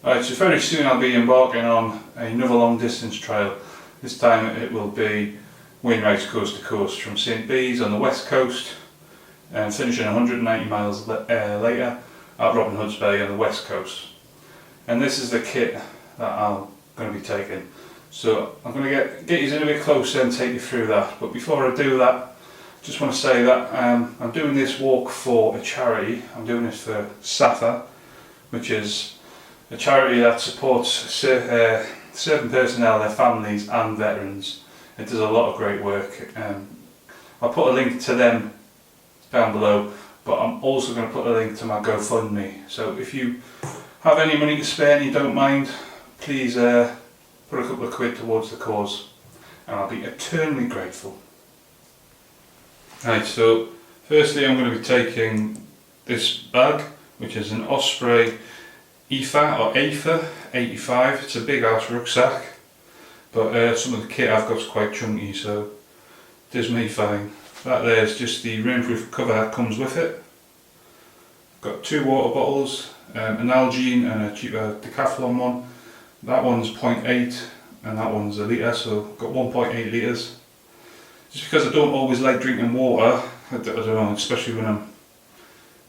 Alright, so very soon I'll be embarking on another long distance trail. This time it will be Wainwright coast to coast from St Bees on the west coast and finishing 190 miles later at Robin Hood's Bay on the west coast. And this is the kit that I'm going to be taking. So I'm going to get you in a bit closer and take you through that. But before I do that, I just want to say that I'm doing this walk for a charity. I'm doing this for SSAFA, which is a charity that supports serving personnel, their families and veterans. It does a lot of great work. I'll put a link to them down below, but I'm also going to put a link to my GoFundMe. So if you have any money to spare and you don't mind, please put a couple of quid towards the cause and I'll be eternally grateful. Right, so firstly I'm going to be taking this bag, which is an Osprey SSAFA 85. It's a big ass rucksack, but some of the kit I've got is quite chunky, so it does me fine. That there is just the rainproof cover that comes with it. I've got 2 water bottles, an Algene and a cheaper Decathlon one. That one's 0.8 and that one's a litre, so I've got 1.8 litres. Just because I don't always like drinking water, I don't know, especially when I'm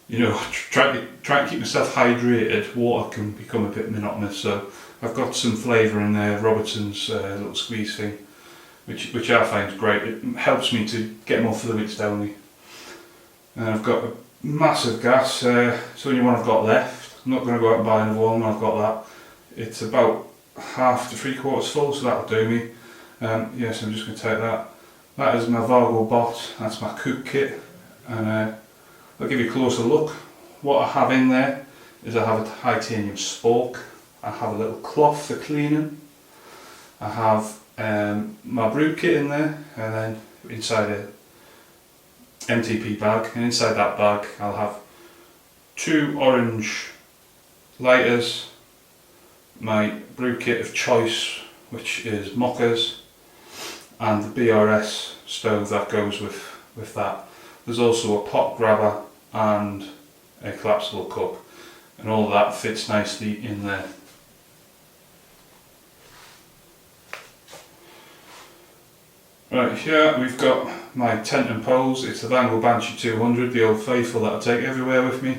trying to keep myself hydrated, water can become a bit monotonous. So I've got some flavour in there, Robertson's little squeeze thing, which I find is great. It helps me to get more fluids down me. And I've got a massive gas, it's the only one I've got left. I'm not going to go out and buy another one when I've got that. It's about half to 3/4 full, so that'll do me. Yes, I'm just going to take that. That is my Vargo bot, that's my cook kit, and I'll give you a closer look. What I have in there is I have a titanium spork, I have a little cloth for cleaning, I have my brew kit in there, and then inside a MTP bag, and inside that bag I'll have 2 orange lighters, my brew kit of choice, which is mockers, and the BRS stove that goes with that. There's also a pot grabber and a collapsible cup, and all of that fits nicely in there. Right, here we've got my tent and poles. It's the Vango Banshee 200, the old faithful that I take everywhere with me.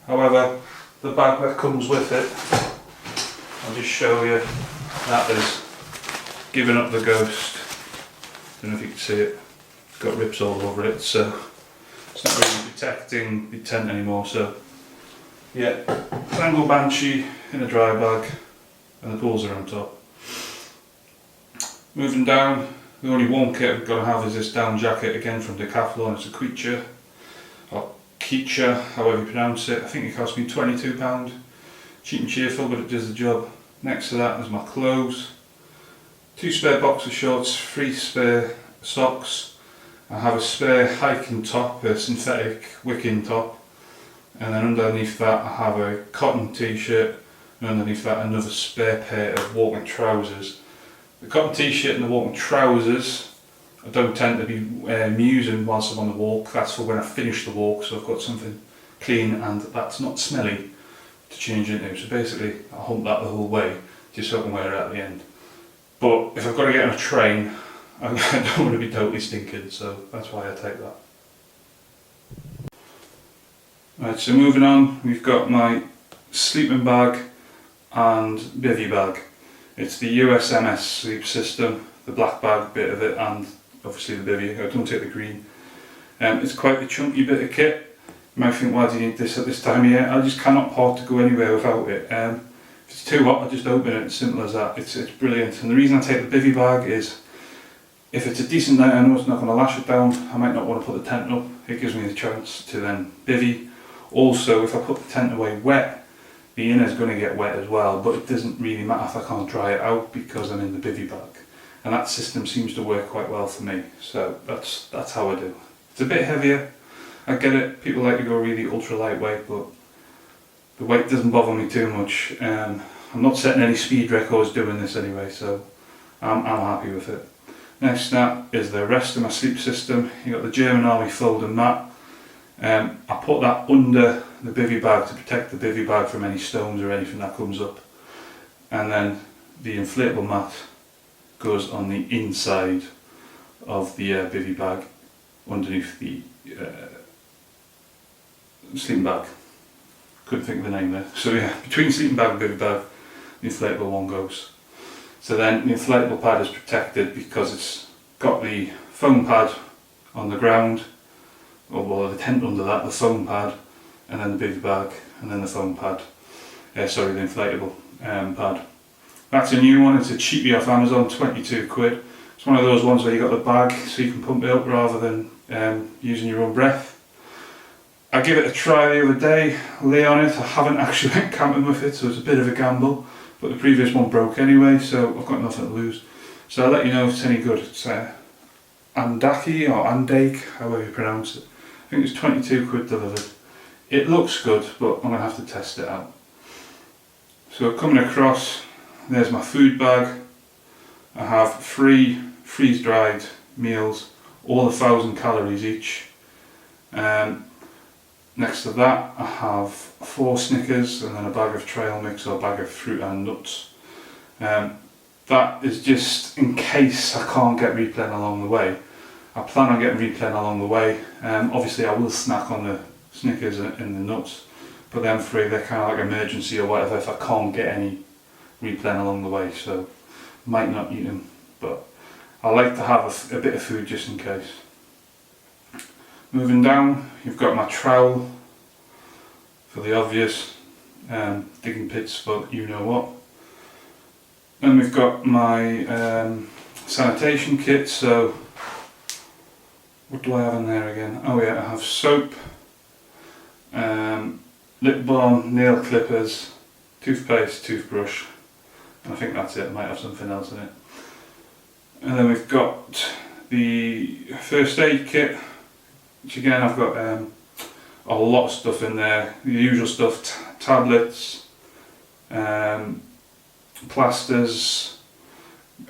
However, the bag that comes with it, I'll just show you, that is giving up the ghost. Don't know if you can see it, it's got rips all over it, so it's not really protecting the tent anymore. So yeah, Vango Banshee in a dry bag and the poles are on top. Moving down, the only warm kit I've got to have is this down jacket, again from Decathlon. It's a Creature, or Keacher, however you pronounce it. I think it cost me £22. Cheap and cheerful, but it does the job. Next to that is my clothes. 2 spare boxer shorts, 3 spare socks. I have a spare hiking top, a synthetic wicking top, and then underneath that I have a cotton t-shirt, and underneath that another spare pair of walking trousers. The cotton t-shirt and the walking trousers I don't tend to be using whilst I'm on the walk. That's for when I finish the walk, so I've got something clean and that's not smelly to change into. So basically I'll hump that the whole way just so I can wear it at the end. But if I've got to get on a train, I don't want to be totally stinking, so that's why I take that. Right, so moving on, we've got my sleeping bag and bivvy bag. It's the USMS sleep system, the black bag bit of it, and obviously the bivvy. I don't take the green. It's quite a chunky bit of kit. You might think, why do you need this at this time of year? I just cannot afford to go anywhere without it. If it's too hot, I just open it, simple as that. It's brilliant. And the reason I take the bivvy bag is, if it's a decent night, I know it's not going to lash it down, I might not want to put the tent up. It gives me the chance to then bivvy. Also, if I put the tent away wet, the inner's going to get wet as well, but it doesn't really matter if I can't dry it out because I'm in the bivvy bag. And that system seems to work quite well for me, so that's how I do. It's a bit heavier, I get it, people like to go really ultra lightweight, but the weight doesn't bother me too much. I'm not setting any speed records doing this anyway, so I'm happy with it. Next snap is the rest of my sleep system. You've got the German Army folding mat. I put that under the bivvy bag to protect the bivvy bag from any stones or anything that comes up. and then the inflatable mat goes on the inside of the bivvy bag underneath the sleeping bag. Couldn't think of the name there. So yeah, between sleeping bag and bivvy bag, the inflatable one goes. So then the inflatable pad is protected because it's got the foam pad on the ground, or well, the tent under that, the foam pad, and then the bivvy bag, and then the foam pad. The inflatable pad. That's a new one. It's a cheapie off Amazon, 22 quid. It's one of those ones where you got the bag so you can pump it up rather than using your own breath. I gave it a try the other day, lay on it. I haven't actually went camping with it, so it's a bit of a gamble, but the previous one broke anyway, so I've got nothing to lose. So I'll let you know if it's any good. It's Andaki or Andake, however you pronounce it. I think it's 22 quid delivered. It looks good, but I'm going to have to test it out. So coming across, there's my food bag. I have 3 freeze-dried meals, all 1,000 calories each. Next to that I have 4 Snickers and then a bag of trail mix or a bag of fruit and nuts. That is just in case I can't get replen along the way. I plan on getting replen along the way. Obviously I will snack on the Snickers and the nuts, but them 3, they're kind of like emergency or whatever if I can't get any replen along the way, so might not eat them, but I like to have a bit of food just in case. Moving down, you've got my trowel for the obvious digging pits for you know what. Then we've got my sanitation kit, so what do I have in there again? Oh yeah, I have soap, lip balm, nail clippers, toothpaste, toothbrush, and I think that's it. I might have something else in it. And then we've got the first aid kit, which again I've got a lot of stuff in there. The usual stuff, tablets, plasters.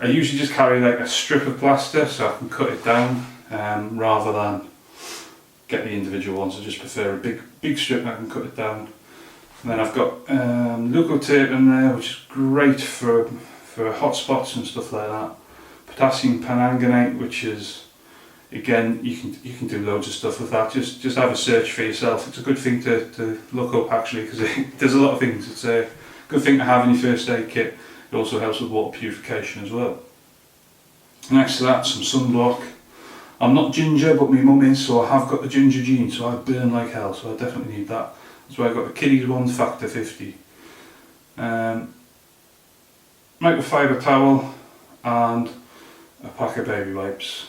I usually just carry like a strip of plaster so I can cut it down rather than get the individual ones. I just prefer a big strip and I can cut it down. And then I've got Luco tape in there, which is great for hot spots and stuff like that. Potassium permanganate, which is, again, you can do loads of stuff with that. Just have a search for yourself. It's a good thing to look up actually, because there's a lot of things. It's a good thing to have in your first aid kit. It also helps with water purification as well. Next to that, some sunblock. I'm not ginger, but my mum is, so I have got the ginger gene, so I burn like hell, so I definitely need that. That's why I got the kiddies one, factor 50. Microfiber towel and a pack of baby wipes.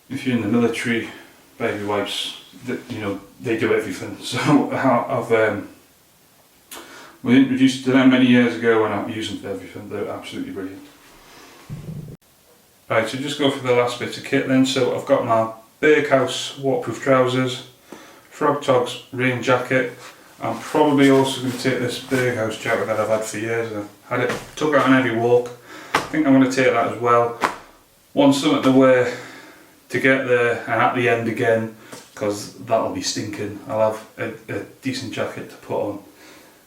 If you're in the military, baby wipes, they do everything. So I've was introduced to them many years ago and I use them for everything. They're absolutely brilliant. Right, so just go for the last bit of kit then. So I've got my Berghaus waterproof trousers, Frog Togs rain jacket. I'm probably also going to take this Berghaus jacket that I've had for years. I had it took out on every walk. I think I'm going to take that as well. Want something to wear to get there and at the end again, because that'll be stinking. I'll have a decent jacket to put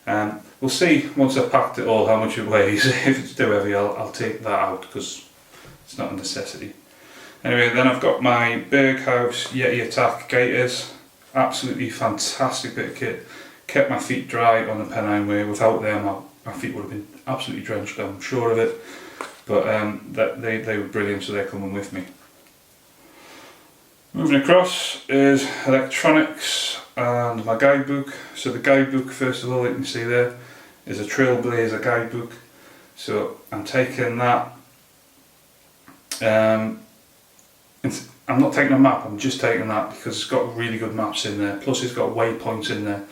on. We'll see once I've packed it all how much it weighs. If it's too heavy I'll take that out because it's not a necessity. Anyway, then I've got my Berghaus Yeti Attack gaiters. Absolutely fantastic bit of kit. Kept my feet dry on the Pennine Way. Without them my feet would have been absolutely drenched, I'm sure of it. But they were brilliant, so they're coming with me. Moving across is electronics and my guidebook. So the guidebook, first of all, you can see there is a Trailblazer guidebook. So I'm taking that. I'm not taking a map, I'm just taking that because it's got really good maps in there. Plus it's got waypoints in there,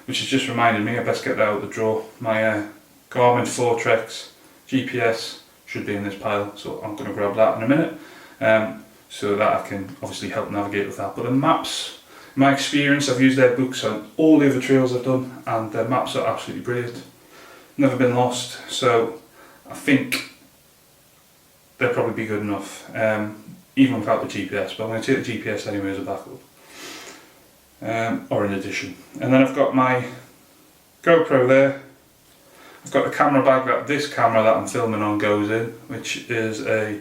which has just reminded me I best get that out of the drawer. My Garmin Fortrex GPS should be in this pile, so I'm going to grab that in a minute. So that I can obviously help navigate with that. But the maps, in my experience, I've used their books on all the other trails I've done and their maps are absolutely brilliant. Never been lost, so I think they'll probably be good enough, even without the GPS, but I'm going to take the GPS anyway as a backup, or in addition. And then I've got my GoPro there, I've got the camera bag that this camera that I'm filming on goes in, which is a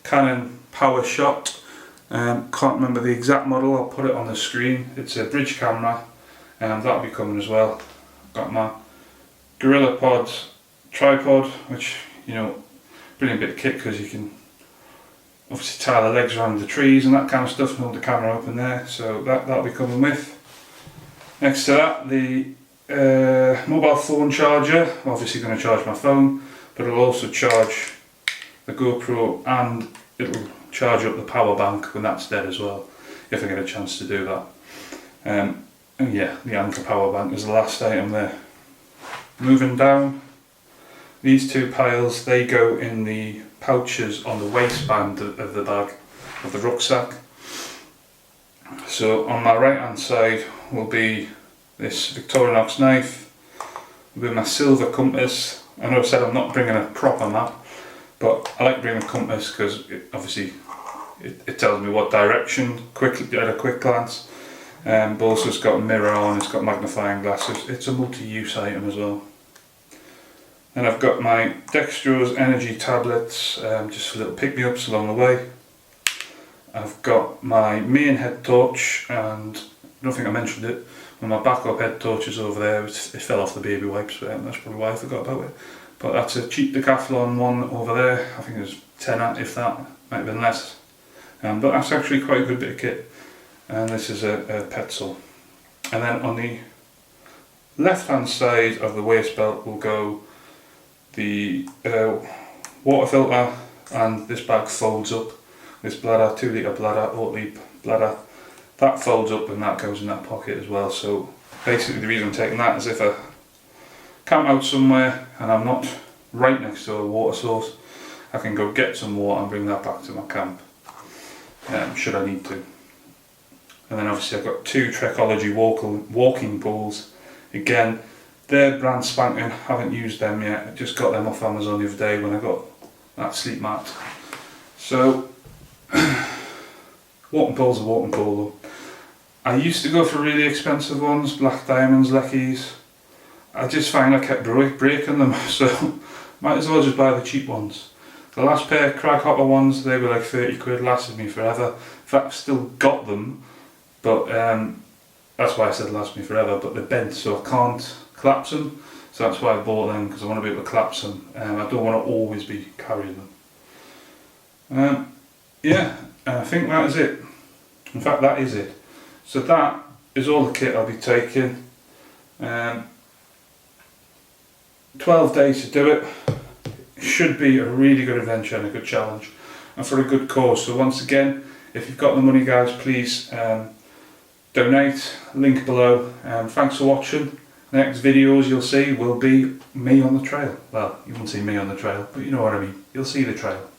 Canon Power Shot. Can't remember the exact model, I'll put it on the screen. It's a bridge camera, and that'll be coming as well. Got my Gorilla Pod tripod, which, you know, brilliant bit of kit because you can obviously tie the legs around the trees and that kind of stuff and hold the camera up in there, so that'll be coming with. Next to that, the mobile phone charger. Obviously going to charge my phone, but it'll also charge the GoPro and it'll charge up the power bank when that's dead as well, if I get a chance to do that. And yeah, the Anker power bank is the last item there. Moving down, these two piles, they go in the pouches on the waistband of the bag, of the rucksack. So on my right hand side will be this Victorinox knife, with my silver compass. I know I said I'm not bringing a proper map, but I like bringing a compass because obviously it tells me what direction quickly at a quick glance. But also it's got a mirror on, it's got magnifying glasses. It's a multi-use item as well. And I've got my Dextrose energy tablets, just for little pick-me-ups along the way. I've got my main head torch, and I don't think I mentioned it, when my backup head torch is over there. It fell off the baby wipes, but that's probably why I forgot about it. But that's a cheap Decathlon one over there. I think it was 10, if that, might have been less. But that's actually quite a good bit of kit. And this is a Petzl. And then on the left hand side of the waist belt will go the water filter, and this bag folds up. This bladder, 2 litre bladder, Oatleap bladder, that folds up and that goes in that pocket as well. So basically the reason I'm taking that is if I camp out somewhere and I'm not right next to a water source, I can go get some water and bring that back to my camp, should I need to. And then obviously I've got 2 Trekology walking poles. Again, they're brand spanking, haven't used them yet. I just got them off Amazon the other day when I got that sleep mat. So, walking poles are walking pole though. I used to go for really expensive ones, Black Diamonds, Leckies. I just find I kept breaking them, so might as well just buy the cheap ones. The last pair of Crag Hopper ones, they were like 30 quid, lasted me forever. In fact, I've still got them, but that's why I said last me forever, but they're bent so I can't collapse them, so that's why I bought them, because I want to be able to collapse them. I don't want to always be carrying them. Yeah, I think that is it. In fact, that is it. So that is all the kit I'll be taking. 12 days to do it. It should be a really good adventure and a good challenge, and for a good cause. So once again, if you've got the money guys, please donate, link below. Thanks for watching. The next videos you'll see will be me on the trail. Well, you won't see me on the trail, but you know what I mean. You'll see the trail.